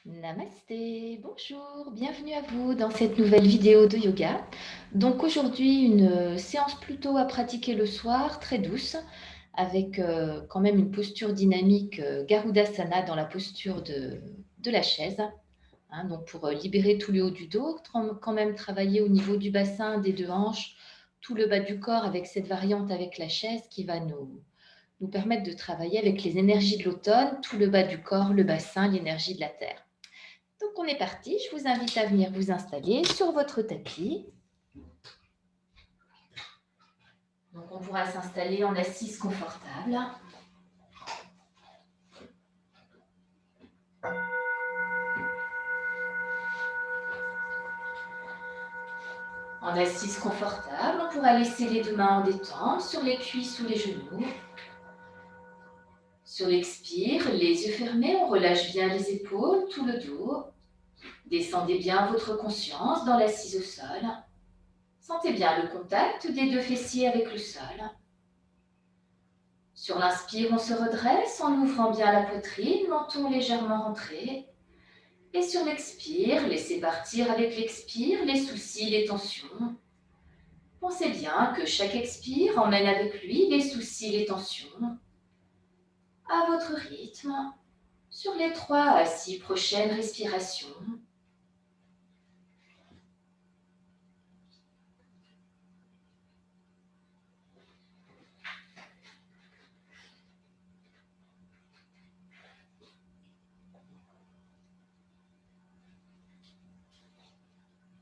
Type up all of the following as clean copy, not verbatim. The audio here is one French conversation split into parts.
Namasté, bonjour, bienvenue à vous dans cette nouvelle vidéo de yoga. Donc aujourd'hui une séance plutôt à pratiquer le soir, très douce, avec quand même une posture dynamique Garudasana dans la posture de la chaise. Hein, donc pour libérer tout le haut du dos, quand même travailler au niveau du bassin, des deux hanches, tout le bas du corps avec cette variante avec la chaise qui va nous permettre de travailler avec les énergies de l'automne, tout le bas du corps, le bassin, l'énergie de la terre. Donc on est parti, je vous invite à venir vous installer sur votre tapis. Donc on pourra s'installer en assise confortable. En assise confortable, on pourra laisser les deux mains en détente sur les cuisses ou les genoux. Sur l'expire, les yeux fermés, on relâche bien les épaules, tout le dos. Descendez bien votre conscience dans l'assise au sol. Sentez bien le contact des deux fessiers avec le sol. Sur l'inspire, on se redresse en ouvrant bien la poitrine, menton légèrement rentré. Et sur l'expire, laissez partir avec l'expire les soucis, les tensions. Pensez bien que chaque expire emmène avec lui les soucis, les tensions. À votre rythme, sur les 3 à 6 prochaines respirations.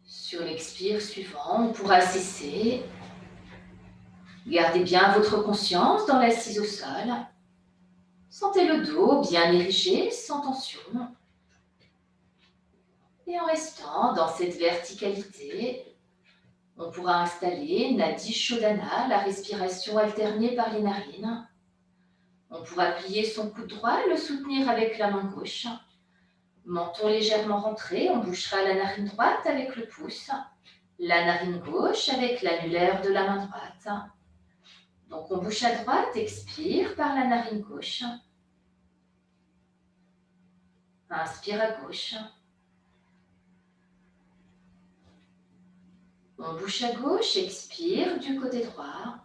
Sur l'expire suivant, on pourra cesser. Gardez bien votre conscience dans l'assise au sol. Sentez le dos bien érigé, sans tension. Et en restant dans cette verticalité, on pourra installer Nadi Shodhana, la respiration alternée par les narines. On pourra plier son coude droit, le soutenir avec la main gauche. Menton légèrement rentré, on bouchera la narine droite avec le pouce. La narine gauche avec l'annulaire de la main droite. Donc on bouche à droite, expire par la narine gauche. Inspire à gauche. On bouche à gauche, expire du côté droit.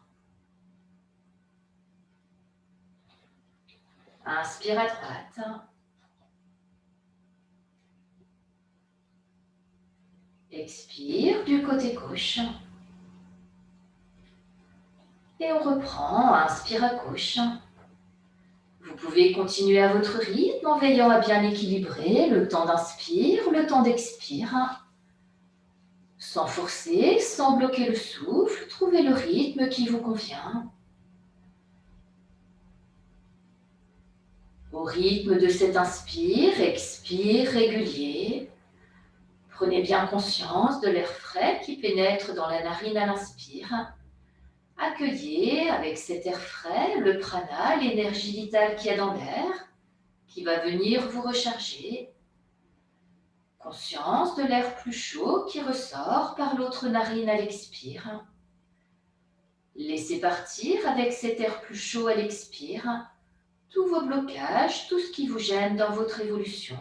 Inspire à droite. Expire du côté gauche. Et on reprend, inspire à gauche. Vous pouvez continuer à votre rythme en veillant à bien équilibrer le temps d'inspire, le temps d'expire. Sans forcer, sans bloquer le souffle, trouvez le rythme qui vous convient. Au rythme de cet inspire, expire régulier. Prenez bien conscience de l'air frais qui pénètre dans la narine à l'inspire. Accueillez avec cet air frais le prana, l'énergie vitale qu'il y a dans l'air, qui va venir vous recharger. Conscience de l'air plus chaud qui ressort par l'autre narine à l'expire. Laissez partir avec cet air plus chaud à l'expire tous vos blocages, tout ce qui vous gêne dans votre évolution.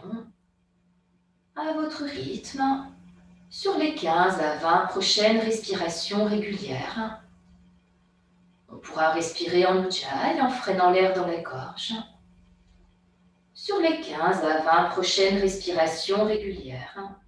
À votre rythme, sur les 15 à 20 prochaines respirations régulières. On pourra respirer en ujjayi en freinant l'air dans la gorge. Sur les 15 à 20 prochaines respirations régulières.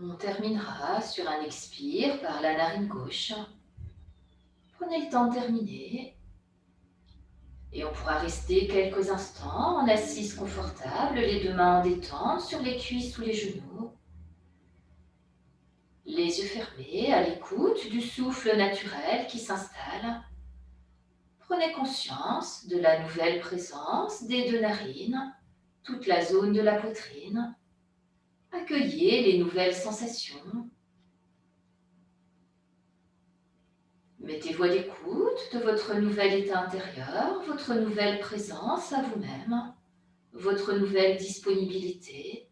On terminera sur un expire par la narine gauche. Prenez le temps de terminer. Et on pourra rester quelques instants en assise confortable, les deux mains en détente sur les cuisses ou les genoux. Les yeux fermés à l'écoute du souffle naturel qui s'installe. Prenez conscience de la nouvelle présence des deux narines, toute la zone de la poitrine. Accueillez les nouvelles sensations. Mettez-vous à l'écoute de votre nouvel état intérieur, votre nouvelle présence à vous-même, votre nouvelle disponibilité.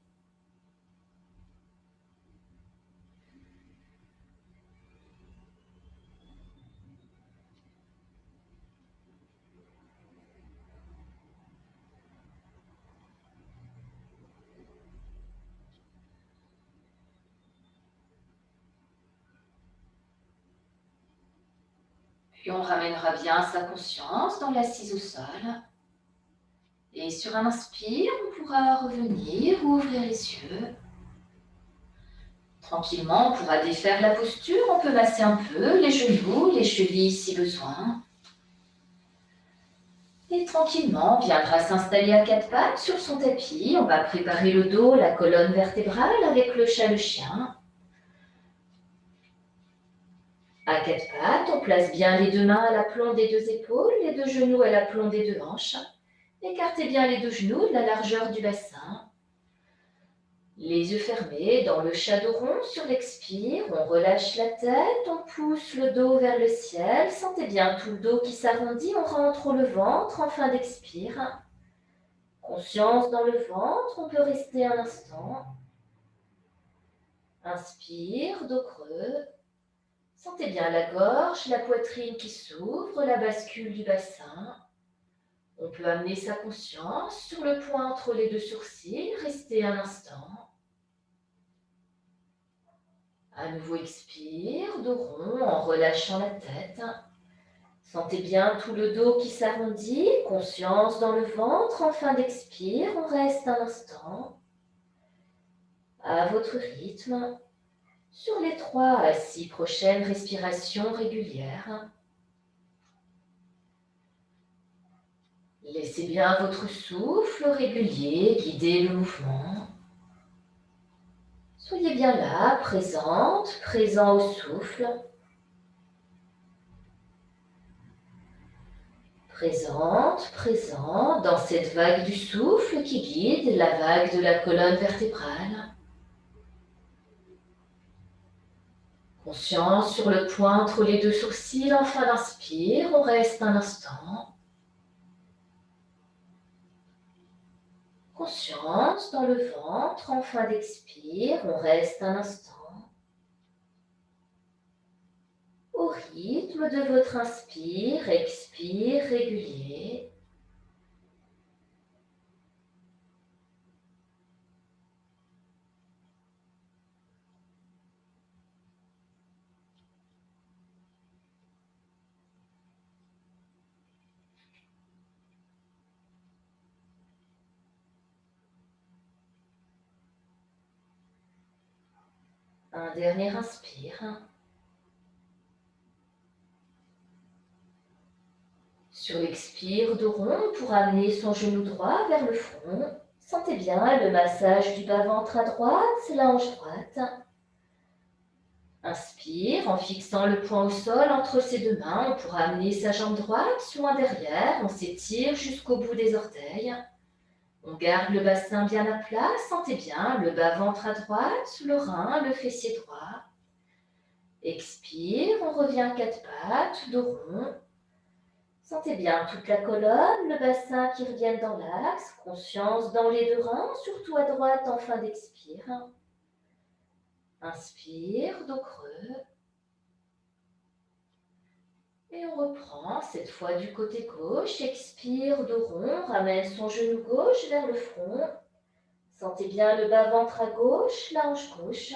Puis on ramènera bien sa conscience dans l'assise au sol. Et sur un inspire, on pourra revenir ou ouvrir les yeux. Tranquillement, on pourra défaire la posture, on peut masser un peu les genoux, les chevilles si besoin. Et tranquillement, on viendra s'installer à quatre pattes sur son tapis. On va préparer le dos, la colonne vertébrale avec le chat, le chien. À quatre pattes, on place bien les deux mains à l'aplomb des deux épaules, les deux genoux à l'aplomb des deux hanches. Écartez bien les deux genoux de la largeur du bassin. Les yeux fermés dans le chat dos rond sur l'expire, on relâche la tête, on pousse le dos vers le ciel. Sentez bien tout le dos qui s'arrondit, on rentre le ventre en fin d'expire. Conscience dans le ventre, on peut rester un instant. Inspire, dos creux. Sentez bien la gorge, la poitrine qui s'ouvre, la bascule du bassin. On peut amener sa conscience sur le point entre les deux sourcils, rester un instant. À nouveau expire, dos rond en relâchant la tête. Sentez bien tout le dos qui s'arrondit, conscience dans le ventre. En fin d'expire, on reste un instant. À votre rythme, sur les 3 à 6 prochaines respirations régulières. Laissez bien votre souffle régulier guider le mouvement. Soyez bien là, présente, présent au souffle. Présente, présent dans cette vague du souffle qui guide la vague de la colonne vertébrale. Conscience sur le point entre les deux sourcils en fin d'inspire, on reste un instant. Conscience dans le ventre en fin d'expire, on reste un instant. Au rythme de votre inspire, expire régulier. Un dernier inspire. Sur l'expire de rond, pour amener son genou droit vers le front, sentez bien le massage du bas-ventre à droite, la hanche droite. Inspire en fixant le poing au sol entre ses deux mains, on pourra amener sa jambe droite loin derrière, on s'étire jusqu'au bout des orteils. On garde le bassin bien à plat, sentez bien le bas-ventre à droite, le rein, le fessier droit. Expire, on revient à quatre pattes, dos rond. Sentez bien toute la colonne, le bassin qui reviennent dans l'axe, conscience dans les deux reins, surtout à droite en fin d'expire. Inspire, dos creux. Et on reprend, cette fois du côté gauche, expire, dos rond, ramène son genou gauche vers le front. Sentez bien le bas-ventre à gauche, la hanche gauche.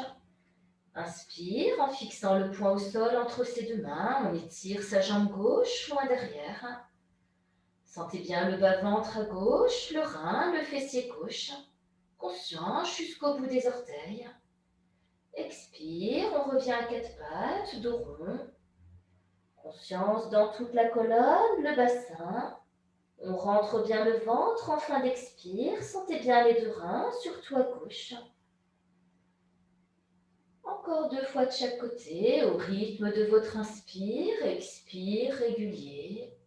Inspire en fixant le poing au sol entre ses deux mains, on étire sa jambe gauche loin derrière. Sentez bien le bas-ventre à gauche, le rein, le fessier gauche. Conscient jusqu'au bout des orteils. Expire, on revient à quatre pattes, dos rond. Conscience dans toute la colonne, le bassin. On rentre bien le ventre en fin d'expire. Sentez bien les deux reins, surtout à gauche. Encore 2 fois de chaque côté, au rythme de votre inspire, expire régulier.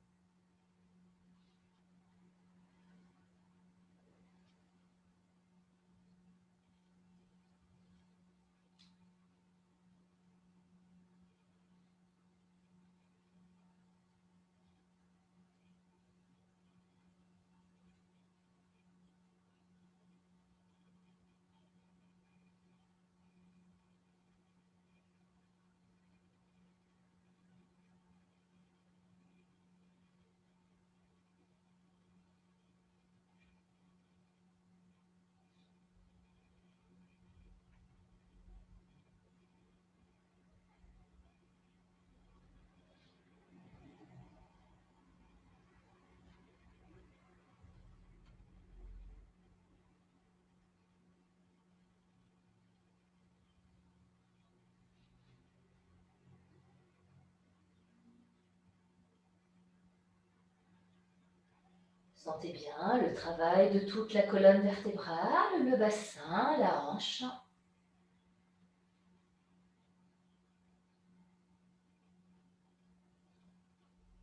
Sentez bien le travail de toute la colonne vertébrale, le bassin, la hanche.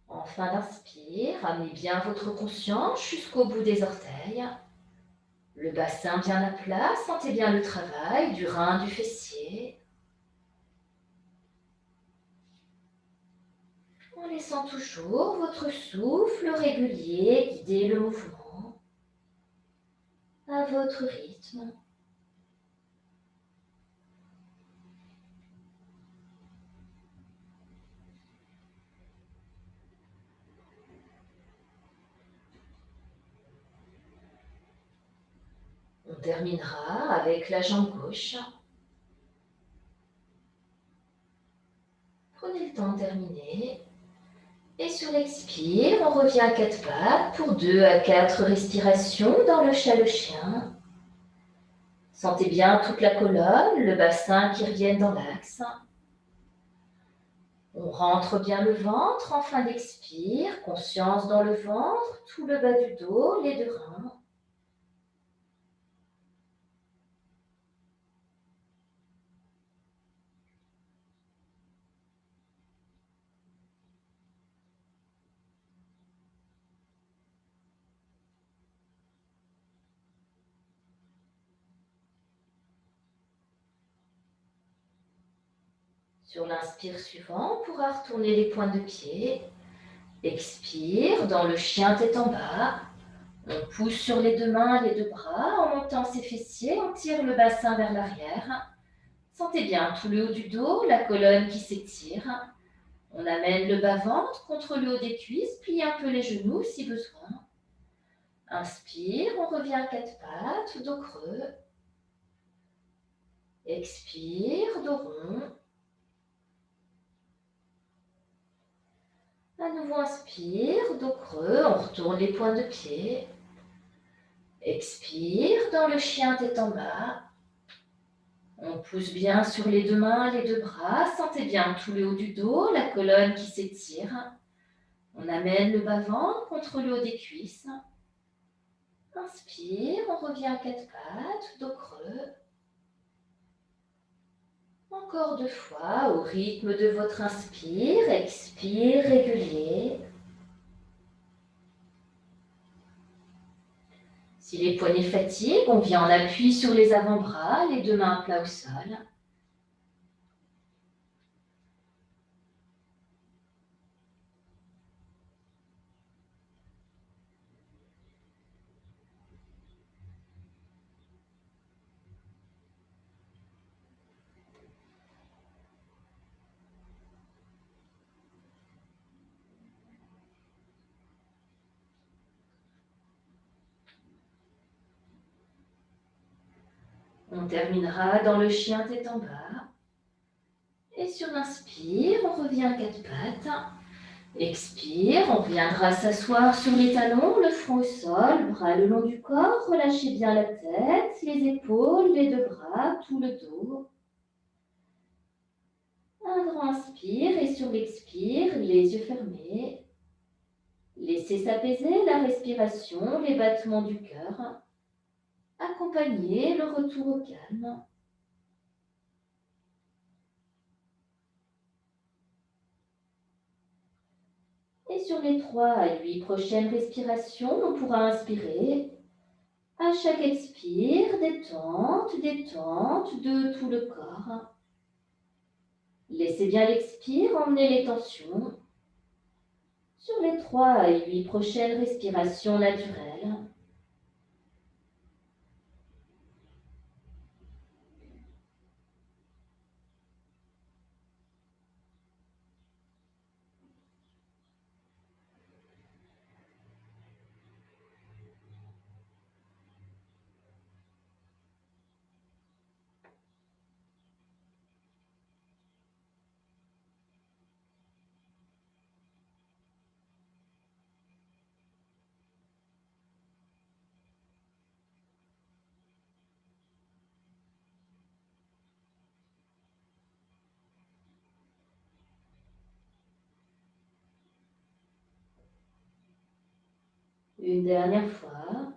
En fin d'inspire, amenez bien votre conscience jusqu'au bout des orteils. Le bassin bien à plat, sentez bien le travail du rein, du fessier. En laissant toujours votre souffle régulier guider le mouvement à votre rythme. On terminera avec la jambe gauche. Prenez le temps de terminer. Et sur l'expire, on revient à quatre pattes pour 2 à 4 respirations dans le chat le chien. Sentez bien toute la colonne, le bassin qui reviennent dans l'axe. On rentre bien le ventre en fin d'expire, conscience dans le ventre, tout le bas du dos, les deux reins. Sur l'inspire suivant, on pourra retourner les pointes de pied. Expire, dans le chien tête en bas. On pousse sur les deux mains, les deux bras, en montant ses fessiers, on tire le bassin vers l'arrière. Sentez bien tout le haut du dos, la colonne qui s'étire. On amène le bas-ventre contre le haut des cuisses, plie un peu les genoux si besoin. Inspire, on revient à quatre pattes, dos creux. Expire, dos rond. À nouveau, inspire, dos creux, on retourne les pointes de pied. Expire, dans le chien tête en bas. On pousse bien sur les deux mains, les deux bras. Sentez bien tout le haut du dos, la colonne qui s'étire. On amène le bas-ventre contre le haut des cuisses. Inspire, on revient à quatre pattes, dos creux. Encore 2 fois, au rythme de votre inspire, expire régulier. Si les poignets fatiguent, on vient en appui sur les avant-bras, les deux mains à plat au sol. On terminera dans le chien tête en bas. Et sur l'inspire, on revient à quatre pattes. Expire, on viendra s'asseoir sur les talons, le front au sol, bras le long du corps. Relâchez bien la tête, les épaules, les deux bras, tout le dos. Un grand inspire et sur l'expire, les yeux fermés. Laissez s'apaiser la respiration, les battements du cœur. Accompagnez le retour au calme. Et sur les 3 à 8 prochaines respirations, on pourra inspirer. À chaque expire, détente, détente de tout le corps. Laissez bien l'expire emmener les tensions. Sur les 3 à 8 prochaines respirations naturelles. Une dernière fois.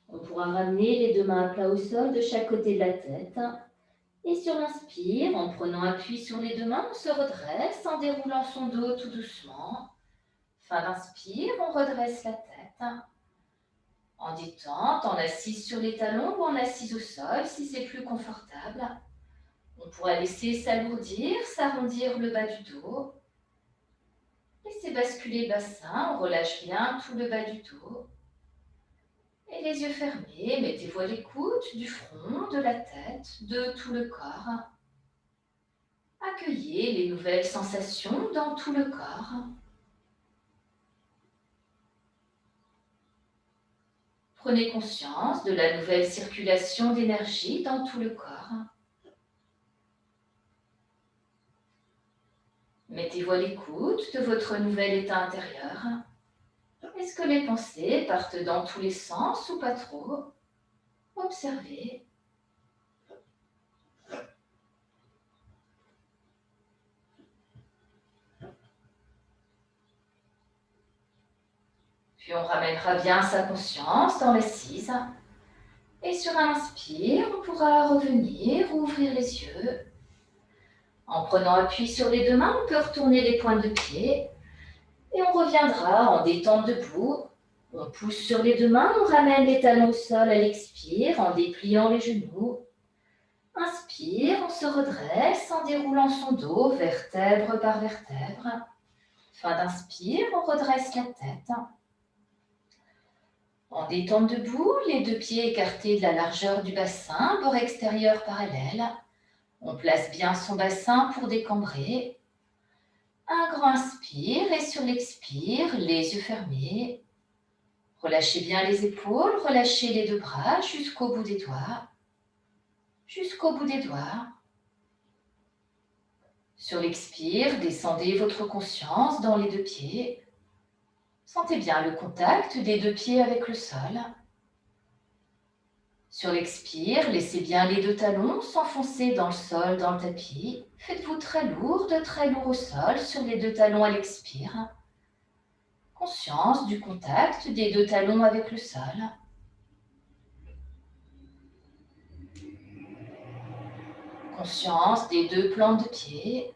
On pourra ramener les 2 mains à plat au sol de chaque côté de la tête. Et sur l'inspire, en prenant appui sur les 2 mains, on se redresse en déroulant son dos tout doucement. Fin d'inspire, on redresse la tête. En détente, en assise sur les talons ou en assise au sol si c'est plus confortable. On pourra laisser s'alourdir, s'arrondir le bas du dos. Laissez basculer le bassin, on relâche bien tout le bas du dos. Et les yeux fermés, mettez-vous à l'écoute du front, de la tête, de tout le corps. Accueillez les nouvelles sensations dans tout le corps. Prenez conscience de la nouvelle circulation d'énergie dans tout le corps. Mettez-vous à l'écoute de votre nouvel état intérieur. Est-ce que les pensées partent dans tous les sens ou pas trop? Observez. Puis on ramènera bien sa conscience dans l'assise. Et sur un inspire, on pourra revenir, ouvrir les yeux. En prenant appui sur les 2 mains, on peut retourner les pointes de pied. Et on reviendra en détente debout. On pousse sur les 2 mains, on ramène les talons au sol à l'expire en dépliant les genoux. Inspire, on se redresse en déroulant son dos vertèbre par vertèbre. Fin d'inspire, on redresse la tête. En détente debout, les 2 pieds écartés de la largeur du bassin, bord extérieur parallèle. On place bien son bassin pour décambrer. Un grand inspire et sur l'expire, les yeux fermés. Relâchez bien les épaules, relâchez les 2 bras jusqu'au bout des doigts. Jusqu'au bout des doigts. Sur l'expire, descendez votre conscience dans les 2 pieds. Sentez bien le contact des 2 pieds avec le sol. Sur l'expire, laissez bien les 2 talons s'enfoncer dans le sol, dans le tapis. Faites-vous très lourd au sol sur les 2 talons à l'expire. Conscience du contact des 2 talons avec le sol. Conscience des 2 plantes de pied.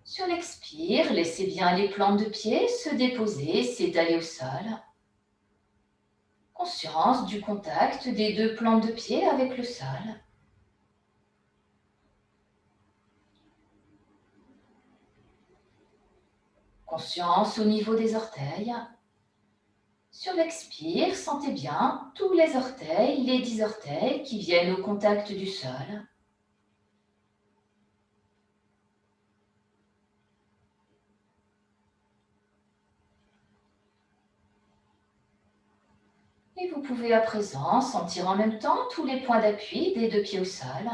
Sur l'expire, laissez bien les plantes de pied se déposer, s'étaler au sol. Conscience du contact des 2 plantes de pied avec le sol. Conscience au niveau des orteils. Sur l'expire, sentez bien tous les orteils, les 10 orteils qui viennent au contact du sol. Et vous pouvez à présent sentir en même temps tous les points d'appui des 2 pieds au sol.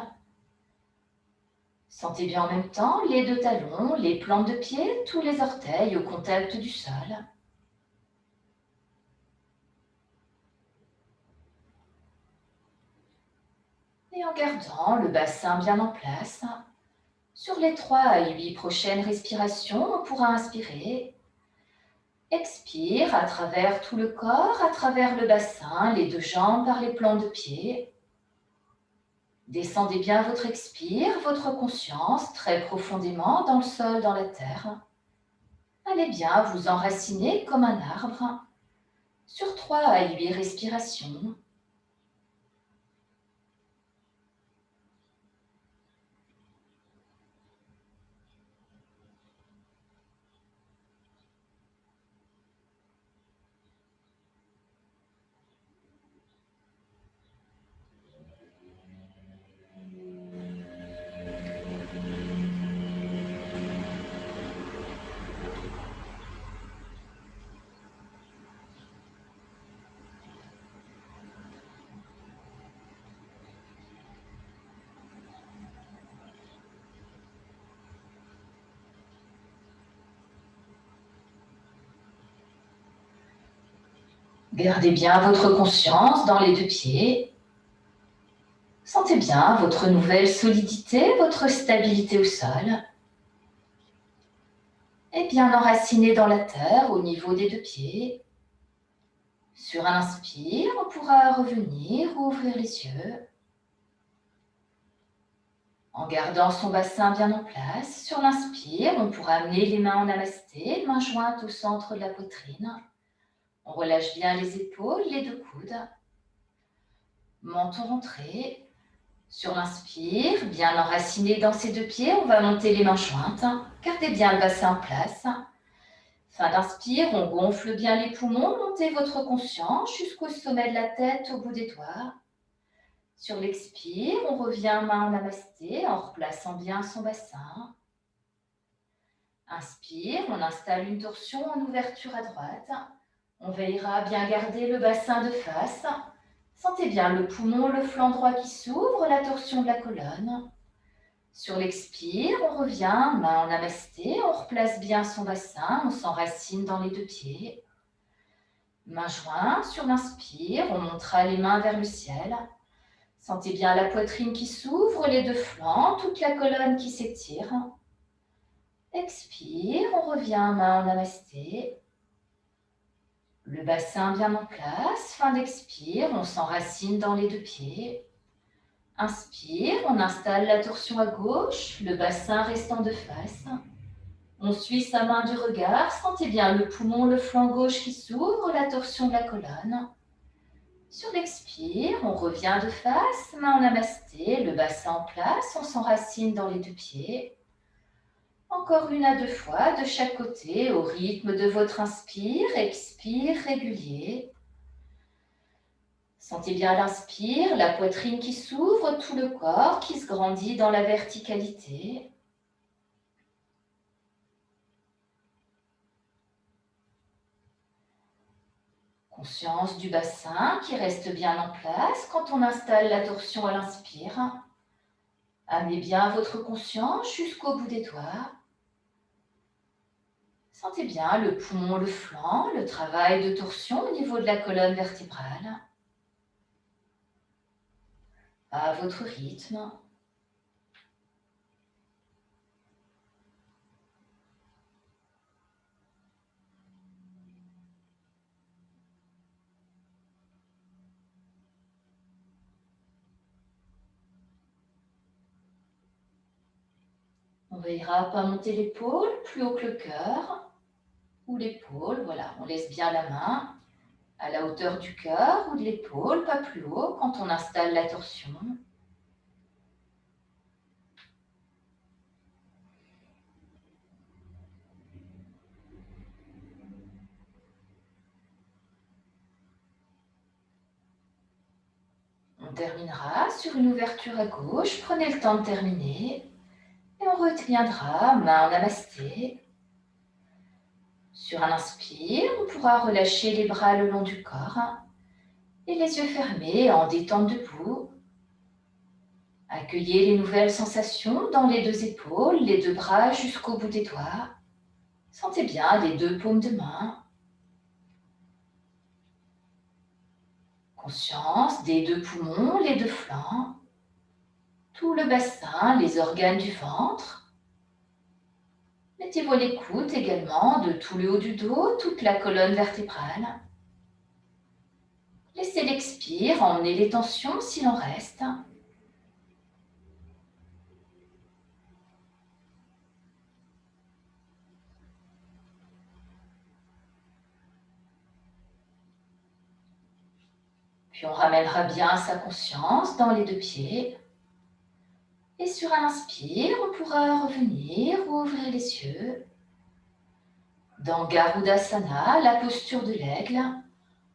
Sentez bien en même temps les 2 talons, les plantes de pied, tous les orteils au contact du sol. Et en gardant le bassin bien en place, sur les 3 à 8 prochaines respirations, on pourra inspirer. Expire à travers tout le corps, à travers le bassin, les 2 jambes par les plans de pied. Descendez bien votre expire, votre conscience très profondément dans le sol, dans la terre. Allez bien vous enraciner comme un arbre sur 3 à 8 respirations. Gardez bien votre conscience dans les 2 pieds. Sentez bien votre nouvelle solidité, votre stabilité au sol. Et bien enraciné dans la terre au niveau des 2 pieds. Sur un inspire, on pourra revenir ou ouvrir les yeux. En gardant son bassin bien en place, sur l'inspire, on pourra amener les mains en namasté, mains jointes au centre de la poitrine. On relâche bien les épaules, les 2 coudes. Menton rentré. Sur l'inspire, bien enraciné dans ses 2 pieds, on va monter les mains jointes. Gardez bien le bassin en place. Fin d'inspire, on gonfle bien les poumons, montez votre conscience jusqu'au sommet de la tête, au bout des doigts. Sur l'expire, on revient main en namasté en replaçant bien son bassin. Inspire, on installe une torsion en ouverture à droite. On veillera à bien garder le bassin de face. Sentez bien le poumon, le flanc droit qui s'ouvre, la torsion de la colonne. Sur l'expire, on revient, main en namasté, on replace bien son bassin, on s'enracine dans les 2 pieds. Main jointe, sur l'inspire, on montera les mains vers le ciel. Sentez bien la poitrine qui s'ouvre, les 2 flancs, toute la colonne qui s'étire. Expire, on revient, main en namasté. Le bassin bien en place. Fin d'expire, on s'enracine dans les 2 pieds. Inspire, on installe la torsion à gauche, le bassin restant de face. On suit sa main du regard, sentez bien le poumon, le flanc gauche qui s'ouvre, la torsion de la colonne. Sur l'expire, on revient de face, main en namasté, le bassin en place, on s'enracine dans les 2 pieds. Encore 1 à 2 fois de chaque côté, au rythme de votre inspire, expire régulier. Sentez bien l'inspire, la poitrine qui s'ouvre, tout le corps qui se grandit dans la verticalité. Conscience du bassin qui reste bien en place quand on installe la torsion à l'inspire. Amenez bien votre conscience jusqu'au bout des doigts. Sentez bien le poumon, le flanc, le travail de torsion au niveau de la colonne vertébrale. À votre rythme. On veillera à ne pas monter l'épaule plus haut que le cœur ou l'épaule. Voilà, on laisse bien la main à la hauteur du cœur ou de l'épaule, pas plus haut quand on installe la torsion. On terminera sur une ouverture à gauche. Prenez le temps de terminer. Et on retiendra, main en namasté. Sur un inspire, on pourra relâcher les bras le long du corps. Et les yeux fermés en détente debout. Accueillez les nouvelles sensations dans les 2 épaules, les 2 bras jusqu'au bout des doigts. Sentez bien les 2 paumes de main. Conscience des 2 poumons, les 2 flancs. tout le bassin, les organes du ventre. Mettez-vous à l'écoute également de tout le haut du dos, toute la colonne vertébrale. Laissez l'expire emmener les tensions s'il en reste. Puis on ramènera bien sa conscience dans les deux pieds. Et sur un inspire, on pourra revenir ou ouvrir les yeux. Dans Garudasana, la posture de l'aigle,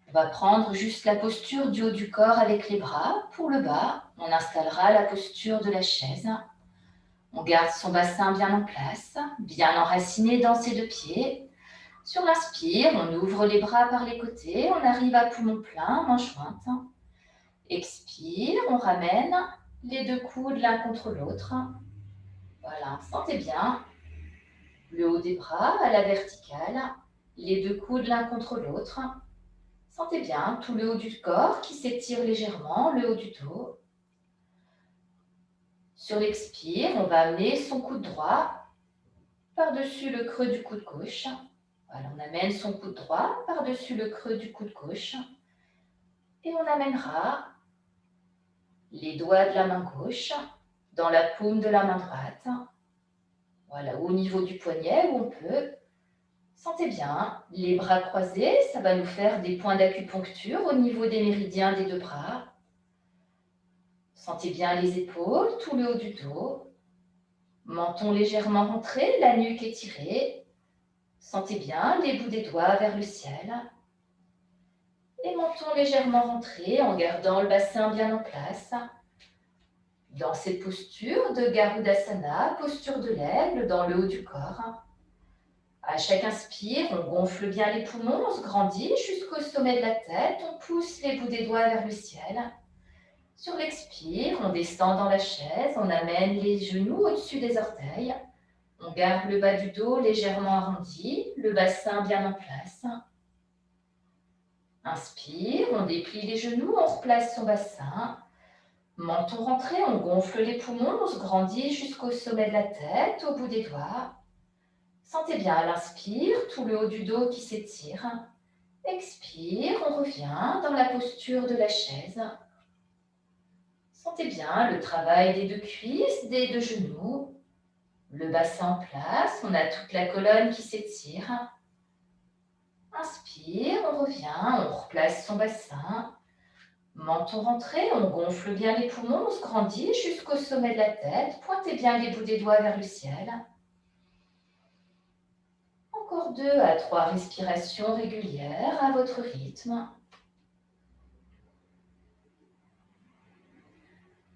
on va prendre juste la posture du haut du corps avec les bras. Pour le bas, on installera la posture de la chaise. On garde son bassin bien en place, bien enraciné dans ses deux pieds. Sur l'inspire, on ouvre les bras par les côtés, on arrive à poumon plein, main jointe. Expire, on ramène les deux coudes l'un contre l'autre. Voilà, sentez bien le haut des bras à la verticale, les deux coudes l'un contre l'autre. Sentez bien tout le haut du corps qui s'étire légèrement, le haut du dos. Sur l'expire, on va amener son coude droit par-dessus le creux du coude gauche. Voilà, on amène son coude droit par-dessus le creux du coude gauche. Et on amènera les doigts de la main gauche dans la paume de la main droite. Voilà, au niveau du poignet où on peut. Sentez bien les bras croisés, ça va nous faire des points d'acupuncture au niveau des méridiens des deux bras. Sentez bien les épaules, tout le haut du dos. Menton légèrement rentré, la nuque étirée. Sentez bien les bouts des doigts vers le ciel. Et menton légèrement rentré en gardant le bassin bien en place. Dans cette posture de Garudasana, posture de l'aigle dans le haut du corps. À chaque inspire, on gonfle bien les poumons, on se grandit jusqu'au sommet de la tête, on pousse les bouts des doigts vers le ciel. Sur l'expire, on descend dans la chaise, on amène les genoux au-dessus des orteils. On garde le bas du dos légèrement arrondi, le bassin bien en place. Inspire, on déplie les genoux, on replace son bassin. Menton rentré, on gonfle les poumons, on se grandit jusqu'au sommet de la tête, au bout des doigts. Sentez bien à l'inspire, tout le haut du dos qui s'étire. Expire, on revient dans la posture de la chaise. Sentez bien le travail des deux cuisses, des deux genoux. Le bassin en place, on a toute la colonne qui s'étire. Inspire, on revient, on replace son bassin. Menton rentré, on gonfle bien les poumons, on se grandit jusqu'au sommet de la tête. Pointez bien les bouts des doigts vers le ciel. Encore 2 à 3 respirations régulières à votre rythme.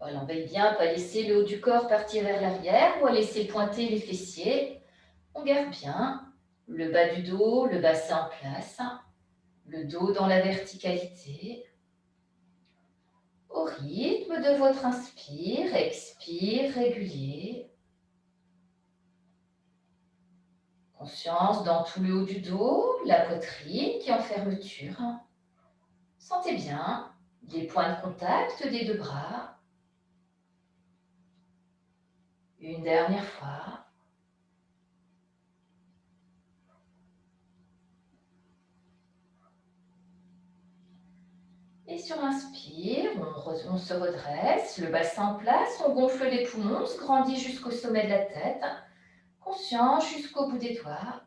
Voilà, on veille bien à ne pas laisser le haut du corps partir vers l'arrière ou à laisser pointer les fessiers. On garde bien le bas du dos, le bassin en place, le dos dans la verticalité. Au rythme de votre inspire, expire régulier. Conscience dans tout le haut du dos, la poitrine qui est en fermeture. Sentez bien les points de contact des deux bras. Une dernière fois. Et sur l'inspire, on se redresse, le bassin en place, on gonfle les poumons, on se grandit jusqu'au sommet de la tête, conscient jusqu'au bout des doigts.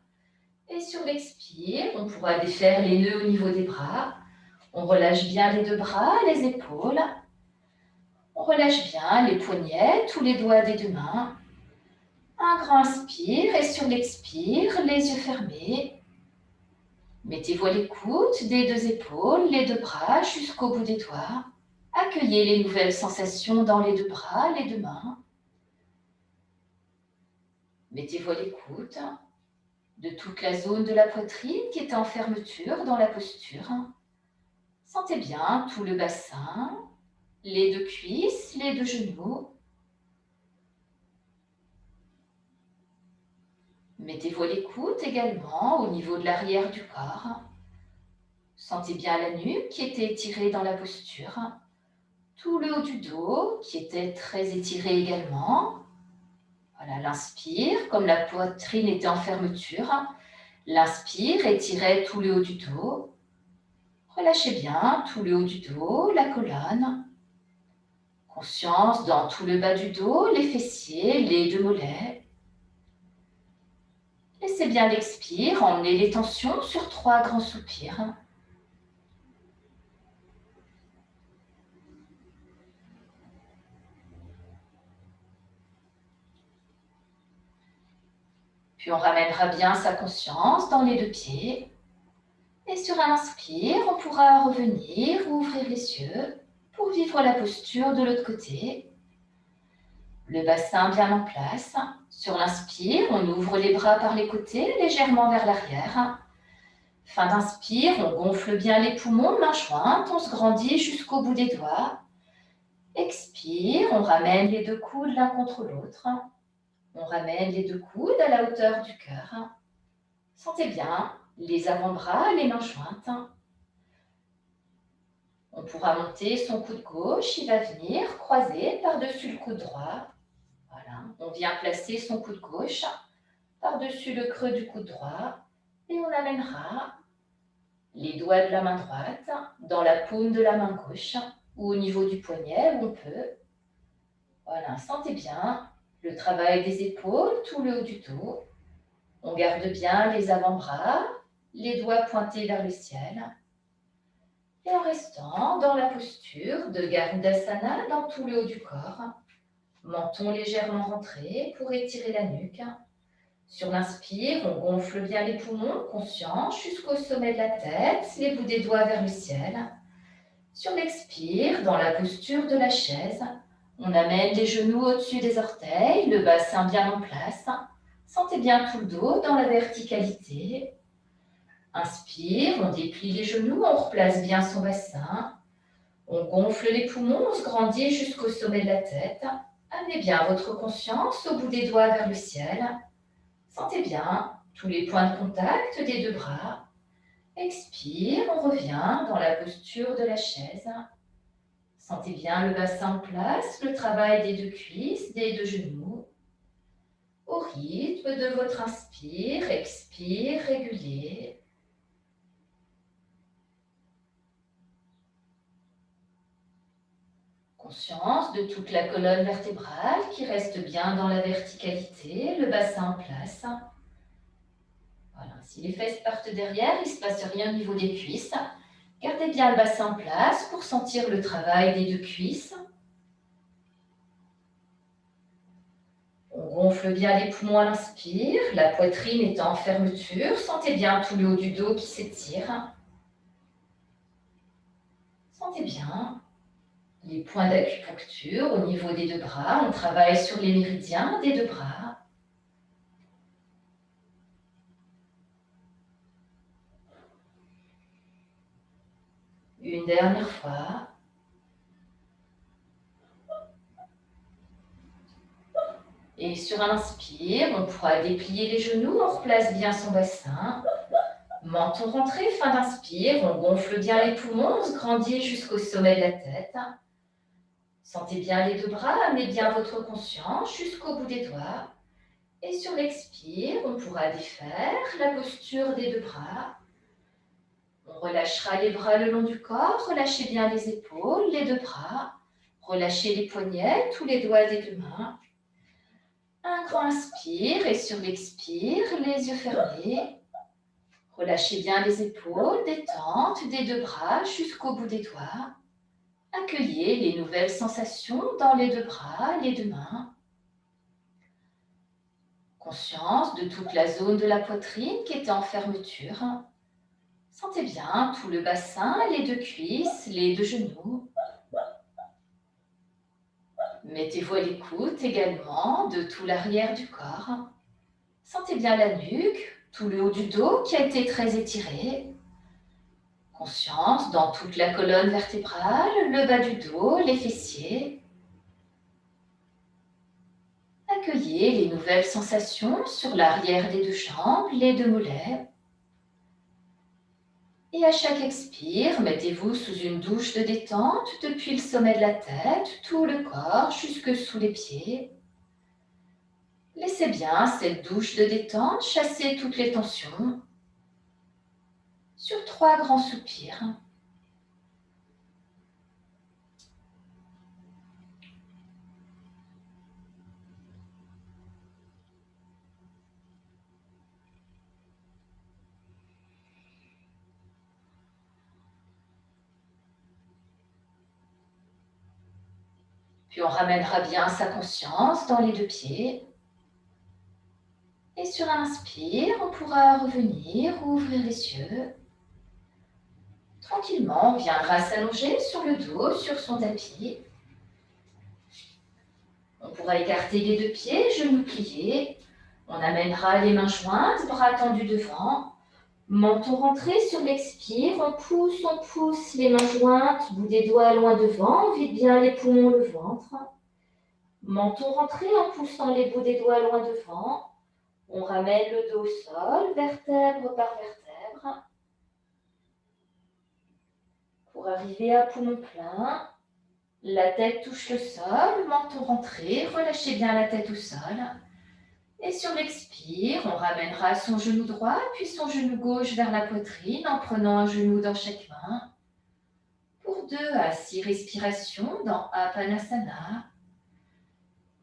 Et sur l'expire, on pourra défaire les nœuds au niveau des bras. On relâche bien les deux bras, les épaules. On relâche bien les poignets, tous les doigts des deux mains. Un grand inspire et sur l'expire, les yeux fermés. Mettez-vous à l'écoute des deux épaules, les deux bras jusqu'au bout des doigts. Accueillez les nouvelles sensations dans les deux bras, les deux mains. Mettez-vous à l'écoute de toute la zone de la poitrine qui est en fermeture dans la posture. Sentez bien tout le bassin, les deux cuisses, les deux genoux. Mettez-vous à l'écoute également au niveau de l'arrière du corps. Sentez bien la nuque qui était étirée dans la posture. tout le haut du dos qui était très étiré également. Voilà, l'inspire, comme la poitrine était en fermeture. L'inspire, étirez tout le haut du dos. Relâchez bien tout le haut du dos, la colonne. Conscience dans tout le bas du dos, les fessiers, les deux mollets. Laissez bien l'expire, emmenez les tensions sur 3 grands soupirs. Puis on ramènera bien sa conscience dans les 2 pieds. Et sur un inspire, on pourra revenir ou ouvrir les yeux pour vivre la posture de l'autre côté. Le bassin bien en place. Sur l'inspire, on ouvre les bras par les côtés, légèrement vers l'arrière. Fin d'inspire, on gonfle bien les poumons, mains jointes, on se grandit jusqu'au bout des doigts. Expire, on ramène les 2 coudes l'un contre l'autre. On ramène les 2 coudes à la hauteur du cœur. Sentez bien les avant-bras, les mains jointes. On pourra monter son coude gauche, il va venir croiser par-dessus le coude droit. Voilà, on vient placer son coude gauche par-dessus le creux du coude droit et on amènera les doigts de la main droite dans la paume de la main gauche ou au niveau du poignet où on peut. Voilà, sentez bien le travail des épaules, tout le haut du dos. On garde bien les avant-bras, les doigts pointés vers le ciel. Et en restant dans la posture de Garudasana dans tout le haut du corps, menton légèrement rentré pour étirer la nuque. Sur l'inspire, on gonfle bien les poumons, conscient, jusqu'au sommet de la tête, les bouts des doigts vers le ciel. Sur l'expire, dans la posture de la chaise, on amène les genoux au-dessus des orteils, le bassin bien en place. Sentez bien tout le dos dans la verticalité. Inspire, on déplie les genoux, on replace bien son bassin. On gonfle les poumons, on se grandit jusqu'au sommet de la tête. Amenez bien votre conscience au bout des doigts vers le ciel. Sentez bien tous les points de contact des 2 bras. Expire, on revient dans la posture de la chaise. Sentez bien le bassin en place, le travail des 2 cuisses, des 2 genoux. Au rythme de votre inspire, expire, régulier. Conscience de toute la colonne vertébrale qui reste bien dans la verticalité, le bassin en place. Voilà, si les fesses partent derrière, il ne se passe rien au niveau des cuisses. Gardez bien le bassin en place pour sentir le travail des 2 cuisses. On gonfle bien les poumons à l'inspire, la poitrine est en fermeture. Sentez bien tout le haut du dos qui s'étire. Sentez bien les points d'acupuncture au niveau des 2 bras. On travaille sur les méridiens des 2 bras. Une dernière fois. Et sur un inspire, on pourra déplier les genoux, on replace bien son bassin. Menton rentré, fin d'inspire, on gonfle bien les poumons, on se grandit jusqu'au sommet de la tête. Sentez bien les 2 bras, amenez bien votre conscience jusqu'au bout des doigts. Et sur l'expire, on pourra défaire la posture des 2 bras. On relâchera les bras le long du corps, relâchez bien les épaules, les 2 bras. Relâchez les poignets, tous les doigts des 2 mains. Un grand inspire et sur l'expire, les yeux fermés. Relâchez bien les épaules, détente des 2 bras jusqu'au bout des doigts. Accueillez les nouvelles sensations dans les 2 bras, les 2 mains. Conscience de toute la zone de la poitrine qui était en fermeture. Sentez bien tout le bassin, les 2 cuisses, les 2 genoux. Mettez-vous à l'écoute également de tout l'arrière du corps. Sentez bien la nuque, tout le haut du dos qui a été très étiré. Conscience dans toute la colonne vertébrale, le bas du dos, les fessiers. Accueillez les nouvelles sensations sur l'arrière des 2 jambes, les 2 mollets. Et à chaque expire, mettez-vous sous une douche de détente depuis le sommet de la tête, tout le corps jusque sous les pieds. Laissez bien cette douche de détente chasser toutes les tensions. Sur 3 grands soupirs. Puis on ramènera bien sa conscience dans les 2 pieds. Et sur un inspire, on pourra revenir, ouvrir les yeux. Tranquillement, on viendra s'allonger sur le dos, sur son tapis. On pourra écarter les 2 pieds, genoux pliés. On amènera les mains jointes, bras tendus devant. Menton rentré sur l'expire, on pousse les mains jointes, bout des doigts loin devant, on vide bien les poumons, le ventre. Menton rentré en poussant les bouts des doigts loin devant. On ramène le dos au sol, vertèbre par vertèbre. Pour arriver à poumon plein, la tête touche le sol, menton rentré, relâchez bien la tête au sol. Et sur l'expire, on ramènera son genou droit, puis son genou gauche vers la poitrine en prenant un genou dans chaque main. Pour 2 à 6 respirations dans Apanasana.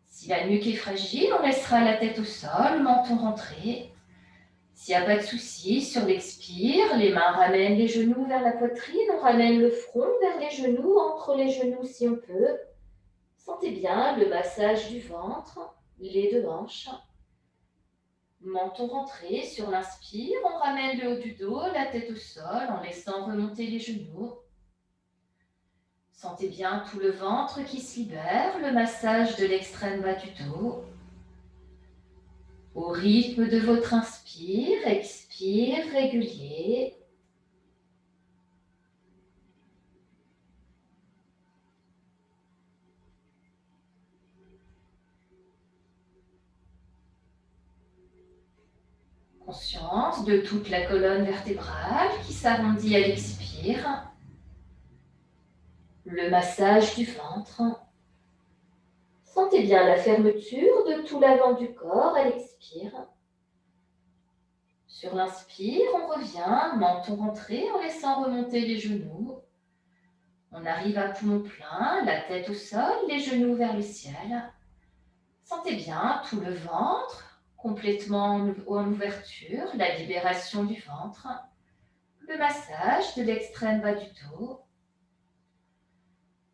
Si la nuque est fragile, on laissera la tête au sol, menton rentré. S'il n'y a pas de souci, sur l'expire, les mains ramènent les genoux vers la poitrine, on ramène le front vers les genoux, entre les genoux si on peut. Sentez bien le massage du ventre, les 2 hanches. Menton rentré, sur l'inspire, on ramène le haut du dos, la tête au sol en laissant remonter les genoux. Sentez bien tout le ventre qui se libère, le massage de l'extrême bas du dos. Au rythme de votre inspire, expire régulier. Conscience de toute la colonne vertébrale qui s'arrondit à l'expire. Le massage du ventre. Sentez bien la fermeture de tout l'avant du corps à l'expire. Sur l'inspire, on revient, menton rentré en laissant remonter les genoux. On arrive à poumon plein, la tête au sol, les genoux vers le ciel. Sentez bien tout le ventre, complètement en ouverture, la libération du ventre. Le massage de l'extrême bas du dos.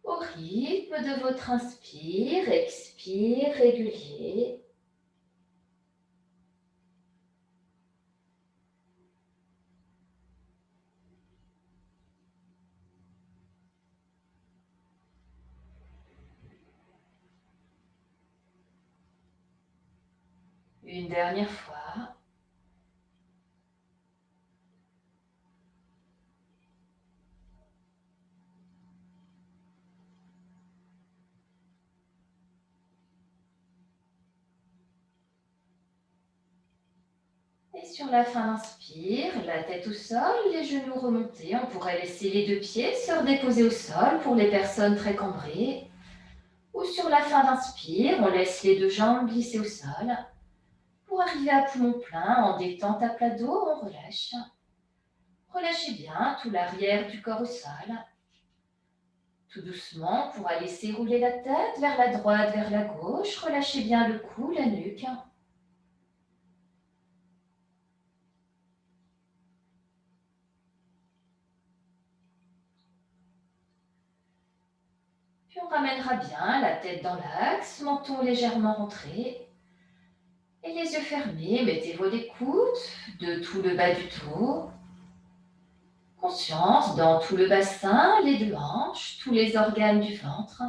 Au rythme de votre inspire, expire régulier. Une dernière fois. Et sur la fin d'inspire, la tête au sol, les genoux remontés. On pourrait laisser les 2 pieds se redéposer au sol pour les personnes très cambrées. Ou sur la fin d'inspire, on laisse les 2 jambes glisser au sol. Pour arriver à poumon plein, en détente à plat dos, on relâche. Relâchez bien tout l'arrière du corps au sol. Tout doucement, on pourra laisser rouler la tête vers la droite, vers la gauche. Relâchez bien le cou, la nuque. Puis on ramènera bien la tête dans l'axe, menton légèrement rentré. Et les yeux fermés, mettez vos écoutes de tout le bas du dos. Conscience dans tout le bassin, les 2 hanches, tous les organes du ventre.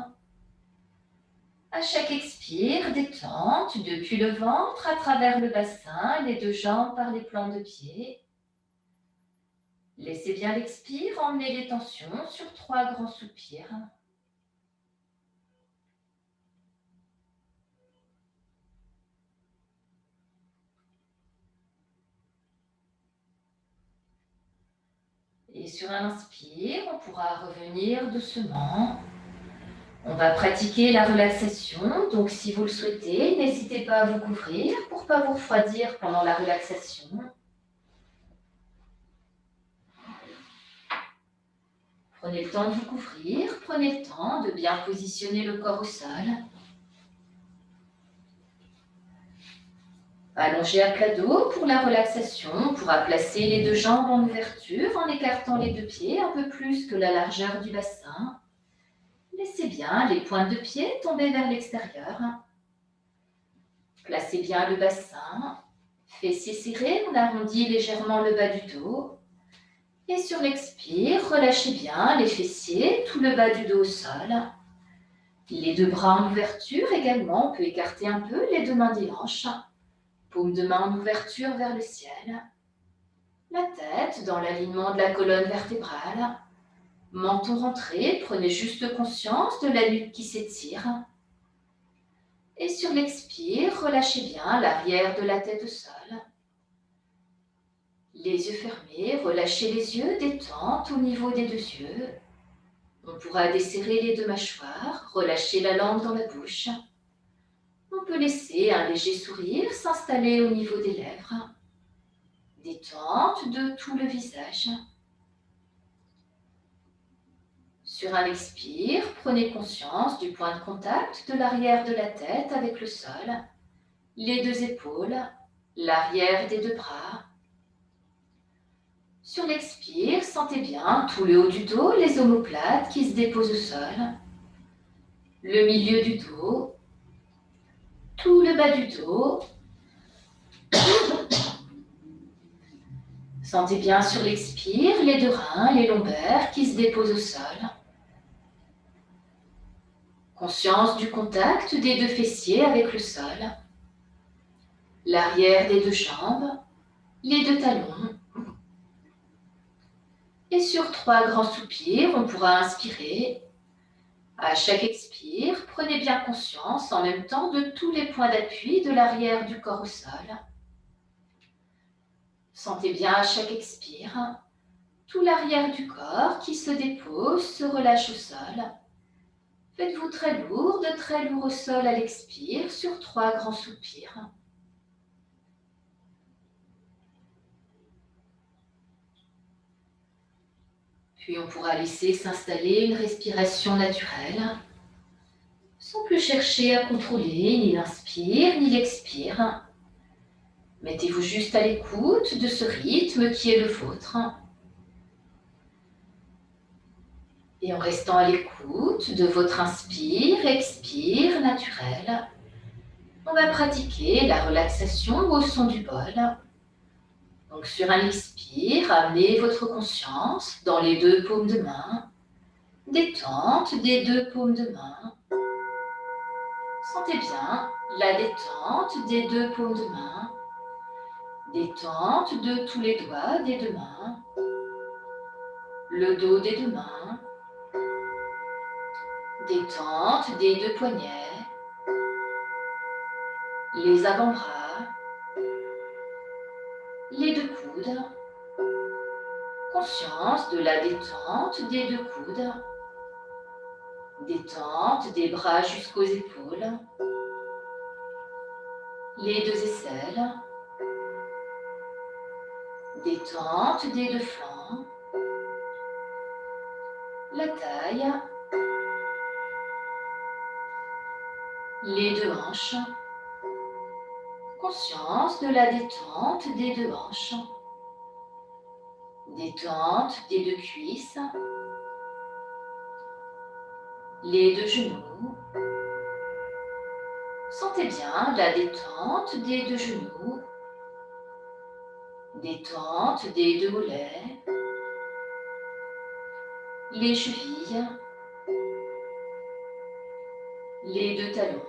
À chaque expire, détente depuis le ventre à travers le bassin, les 2 jambes par les plans de pied. Laissez bien l'expire emmener les tensions sur 3 grands soupirs. Et sur un inspire, on pourra revenir doucement. On va pratiquer la relaxation, donc si vous le souhaitez, n'hésitez pas à vous couvrir pour ne pas vous refroidir pendant la relaxation. Prenez le temps de vous couvrir, prenez le temps de bien positionner le corps au sol. Allongé à plat dos pour la relaxation, on pourra placer les deux jambes en ouverture en écartant les deux pieds un peu plus que la largeur du bassin. Laissez bien les pointes de pied tomber vers l'extérieur. Placez bien le bassin. Fessiers serrés, on arrondit légèrement le bas du dos. Et sur l'expire, relâchez bien les fessiers, tout le bas du dos au sol. Les deux bras en ouverture également, on peut écarter un peu les deux mains des hanches. Paume de main en ouverture vers le ciel. La tête dans l'alignement de la colonne vertébrale. Menton rentré, prenez juste conscience de la nuque qui s'étire. Et sur l'expire, relâchez bien l'arrière de la tête au sol. Les yeux fermés, relâchez les yeux, détente au niveau des deux yeux. On pourra desserrer les deux mâchoires, relâcher la langue dans la bouche. On peut laisser un léger sourire s'installer au niveau des lèvres. Détente de tout le visage. Sur un expire, prenez conscience du point de contact de l'arrière de la tête avec le sol, les deux épaules, l'arrière des deux bras. Sur l'expire, sentez bien tout le haut du dos, les omoplates qui se déposent au sol, le milieu du dos, tout le bas du dos. Sentez bien sur l'expire les deux reins, les lombaires qui se déposent au sol. Conscience du contact des deux fessiers avec le sol, l'arrière des deux jambes, les deux talons. Et sur 3 grands soupirs, on pourra inspirer. À chaque expire, prenez bien conscience en même temps de tous les points d'appui de l'arrière du corps au sol. Sentez bien à chaque expire tout l'arrière du corps qui se dépose, se relâche au sol. Faites-vous très lourd au sol à l'expire sur 3 grands soupirs. Puis on pourra laisser s'installer une respiration naturelle, sans plus chercher à contrôler ni l'inspire ni l'expire. Mettez-vous juste à l'écoute de ce rythme qui est le vôtre. Et en restant à l'écoute de votre inspire, expire naturel, on va pratiquer la relaxation au son du bol. Donc sur un expire, amenez votre conscience dans les 2 paumes de main. Détente des 2 paumes de main. Sentez bien la détente des 2 paumes de main. Détente de tous les doigts des 2 mains. Le dos des 2 mains. Détente des 2 poignets. Les avant-bras. Les 2 coudes. Conscience de la détente des 2 coudes. Détente des bras jusqu'aux épaules. Les 2 aisselles. Détente des 2 flancs. La taille. Les 2 hanches. Conscience de la détente des 2 hanches. Détente des 2 cuisses. Les 2 genoux. Sentez bien la détente des 2 genoux. Détente des 2 mollets. Les chevilles. Les 2 talons.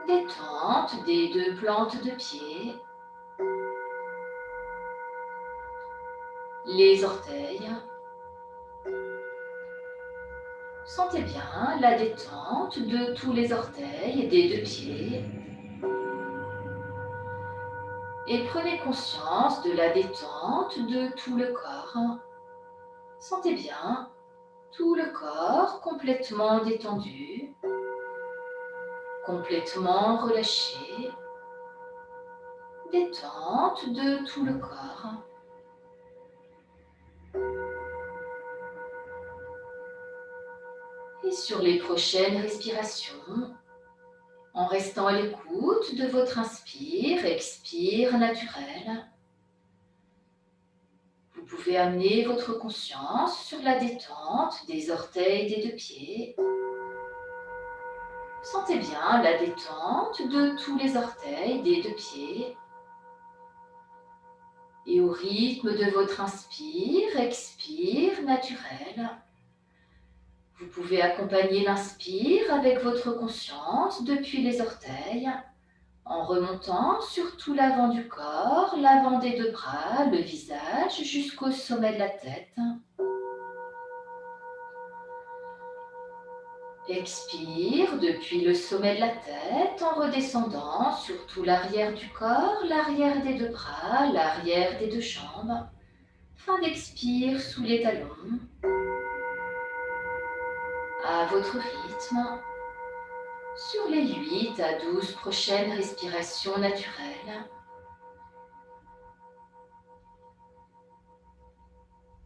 Détente des 2 plantes de pied. Les orteils. Sentez bien la détente de tous les orteils des 2 pieds. Et prenez conscience de la détente de tout le corps. Sentez bien tout le corps complètement détendu, complètement relâché. Détente de tout le corps. Et sur les prochaines respirations, en restant à l'écoute de votre inspire, expire naturel, vous pouvez amener votre conscience sur la détente des orteils des deux pieds. Sentez bien la détente de tous les orteils des deux pieds. Et au rythme de votre inspire, expire naturel, vous pouvez accompagner l'inspire avec votre conscience depuis les orteils, en remontant sur tout l'avant du corps, l'avant des deux bras, le visage, jusqu'au sommet de la tête. Expire depuis le sommet de la tête en redescendant sur tout l'arrière du corps, l'arrière des deux bras, l'arrière des deux jambes. Fin d'expire sous les talons. À votre rythme, sur les 8 à 12 prochaines respirations naturelles.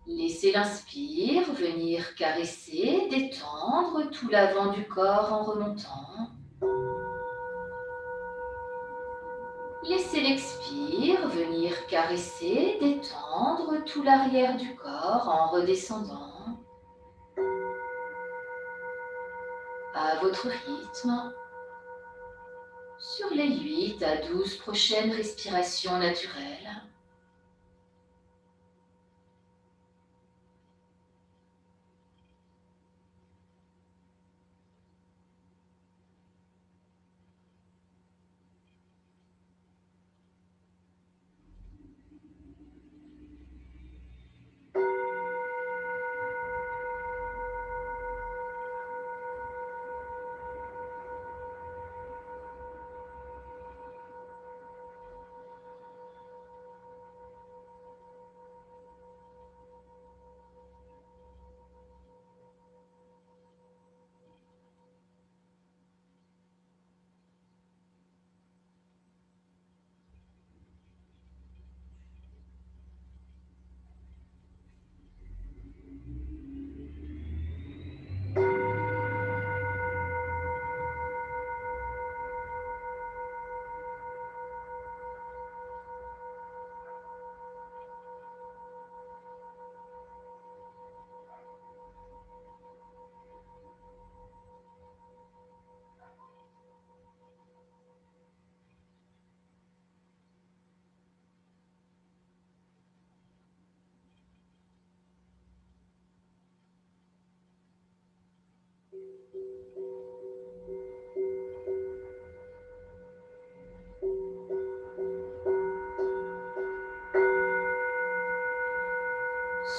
Laissez l'inspire venir caresser, détendre tout l'avant du corps en remontant. Laissez l'expire venir caresser, détendre tout l'arrière du corps en redescendant. À votre rythme, sur les 8 à 12 prochaines respirations naturelles.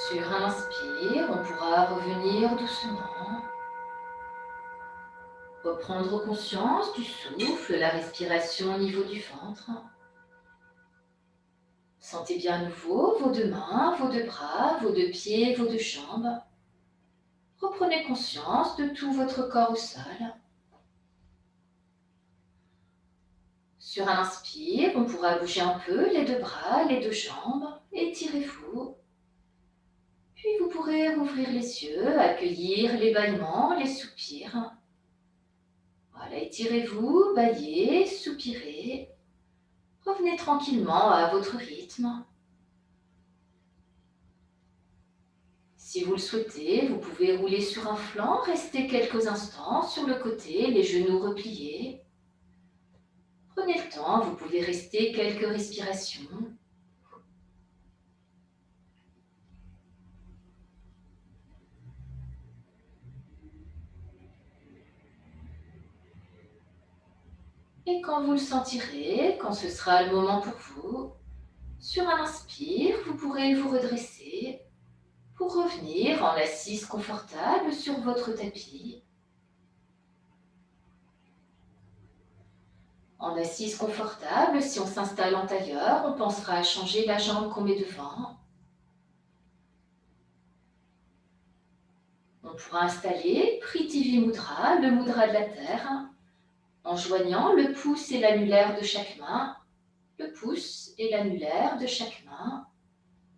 Sur un inspire, on pourra revenir doucement. Reprendre conscience du souffle, la respiration au niveau du ventre. Sentez bien à nouveau vos deux mains, vos deux bras, vos deux pieds, vos deux jambes. Reprenez conscience de tout votre corps au sol. Sur un inspire, on pourra bouger un peu les deux bras, les deux jambes. Étirez-vous. Puis vous pourrez rouvrir les yeux, accueillir les bâillements, les soupirs. Voilà, étirez-vous, bâillez, soupirez. Revenez tranquillement à votre rythme. Si vous le souhaitez, vous pouvez rouler sur un flanc, rester quelques instants sur le côté, les genoux repliés. Prenez le temps, vous pouvez rester quelques respirations. Et quand vous le sentirez, quand ce sera le moment pour vous, sur un inspire, vous pourrez vous redresser pour revenir en assise confortable sur votre tapis. En assise confortable, si on s'installe en tailleur, on pensera à changer la jambe qu'on met devant. On pourra installer Prithvi Mudra, le mudra de la terre, en joignant le pouce et l'annulaire de chaque main, le pouce et l'annulaire de chaque main.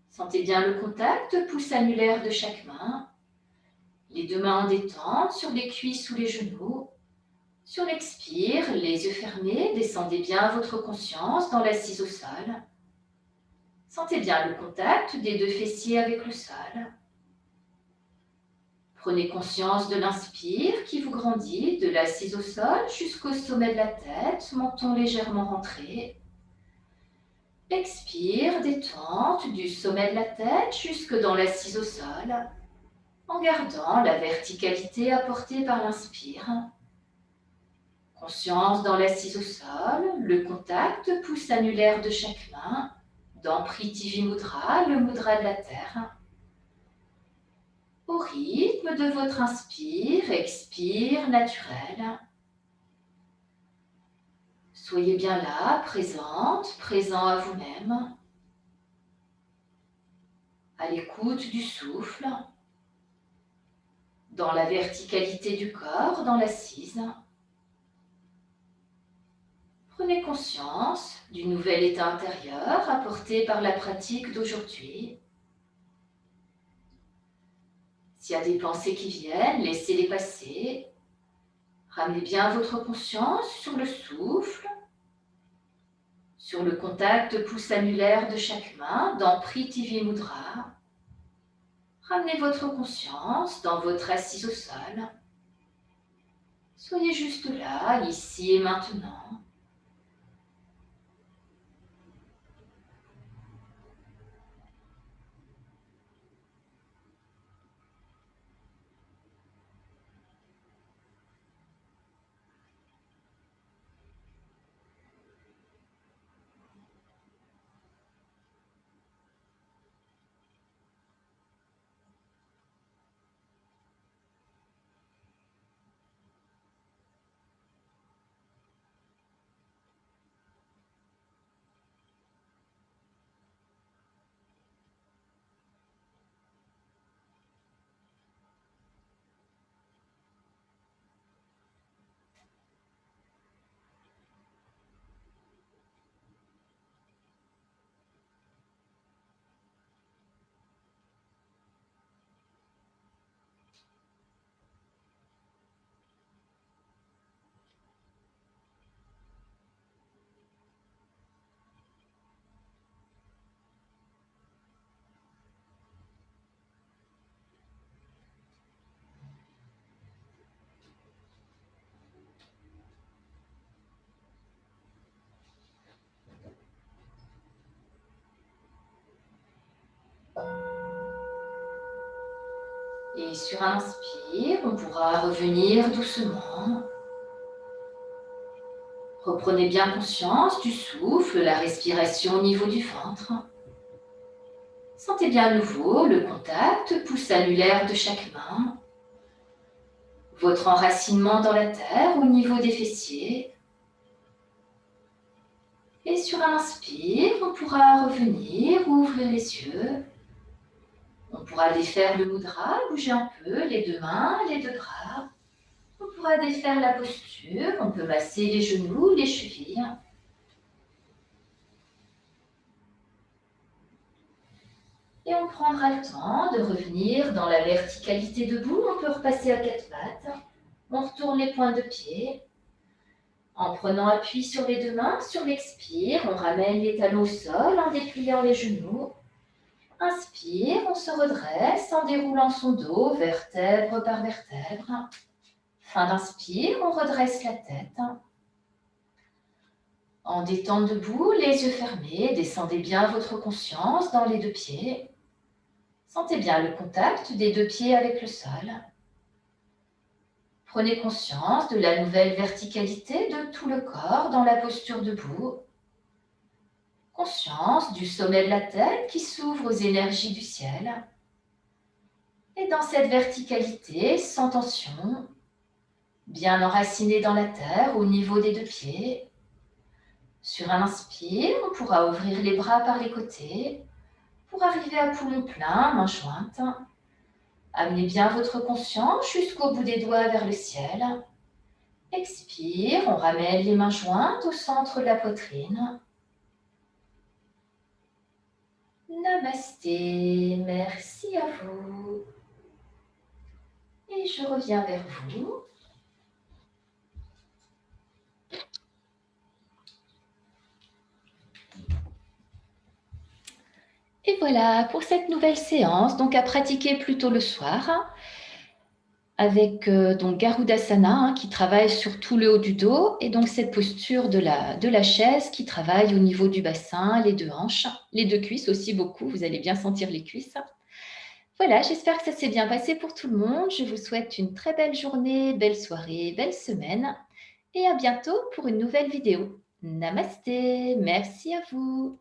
Sentez bien le contact pouce annulaire de chaque main. Les deux mains en détente sur les cuisses ou les genoux. Sur l'expire, les yeux fermés, descendez bien votre conscience dans l'assise au sol. Sentez bien le contact des deux fessiers avec le sol. Prenez conscience de l'inspire qui vous grandit de l'assise au sol jusqu'au sommet de la tête, menton légèrement rentré. Expire, détente du sommet de la tête jusque dans l'assise au sol, en gardant la verticalité apportée par l'inspire. Conscience dans l'assise au sol, le contact pouce annulaire de chaque main, dans Prithvi Mudra, le mudra de la terre. Au rythme de votre inspire, expire naturel. Soyez bien là, présente, présent à vous-même, à l'écoute du souffle, dans la verticalité du corps, dans l'assise. Prenez conscience du nouvel état intérieur apporté par la pratique d'aujourd'hui. S'il y a des pensées qui viennent, laissez-les passer. Ramenez bien votre conscience sur le souffle, sur le contact pouce annulaire de chaque main dans Prithvi Mudra. Ramenez votre conscience dans votre assise au sol. Soyez juste là, ici et maintenant. Et sur un inspire, on pourra revenir doucement. Reprenez bien conscience du souffle, la respiration au niveau du ventre. Sentez bien à nouveau le contact pouce annulaire de chaque main. Votre enracinement dans la terre au niveau des fessiers. Et sur un inspire, on pourra revenir, ouvrir les yeux. On pourra défaire le mudra, bouger un peu les deux mains, les deux bras. On pourra défaire la posture, on peut masser les genoux, les chevilles. Et on prendra le temps de revenir dans la verticalité debout. On peut repasser à quatre pattes. On retourne les pointes de pied. En prenant appui sur les deux mains, sur l'expire, on ramène les talons au sol en dépliant les genoux. Inspire, on se redresse en déroulant son dos, vertèbre par vertèbre. Fin d'inspire, on redresse la tête. En détente debout, les yeux fermés, descendez bien votre conscience dans les deux pieds. Sentez bien le contact des deux pieds avec le sol. Prenez conscience de la nouvelle verticalité de tout le corps dans la posture debout. Conscience du sommet de la tête qui s'ouvre aux énergies du ciel. Et dans cette verticalité, sans tension, bien enraciné dans la terre au niveau des deux pieds, Sur un inspire, on pourra ouvrir les bras par les côtés pour arriver à poumon plein, main jointe. Amenez bien votre conscience jusqu'au bout des doigts vers le ciel. Expire, on ramène les mains jointes au centre de la poitrine. Namasté, merci à vous. Et je reviens vers vous. Et voilà pour cette nouvelle séance, donc à pratiquer plutôt le soir, avec donc Garudasana qui travaille sur tout le haut du dos, et donc cette posture de la chaise qui travaille au niveau du bassin, les deux hanches, les deux cuisses aussi beaucoup, vous allez bien sentir les cuisses. Voilà, j'espère que ça s'est bien passé pour tout le monde. Je vous souhaite une très belle journée, belle soirée, belle semaine, et à bientôt pour une nouvelle vidéo. Namasté, merci à vous.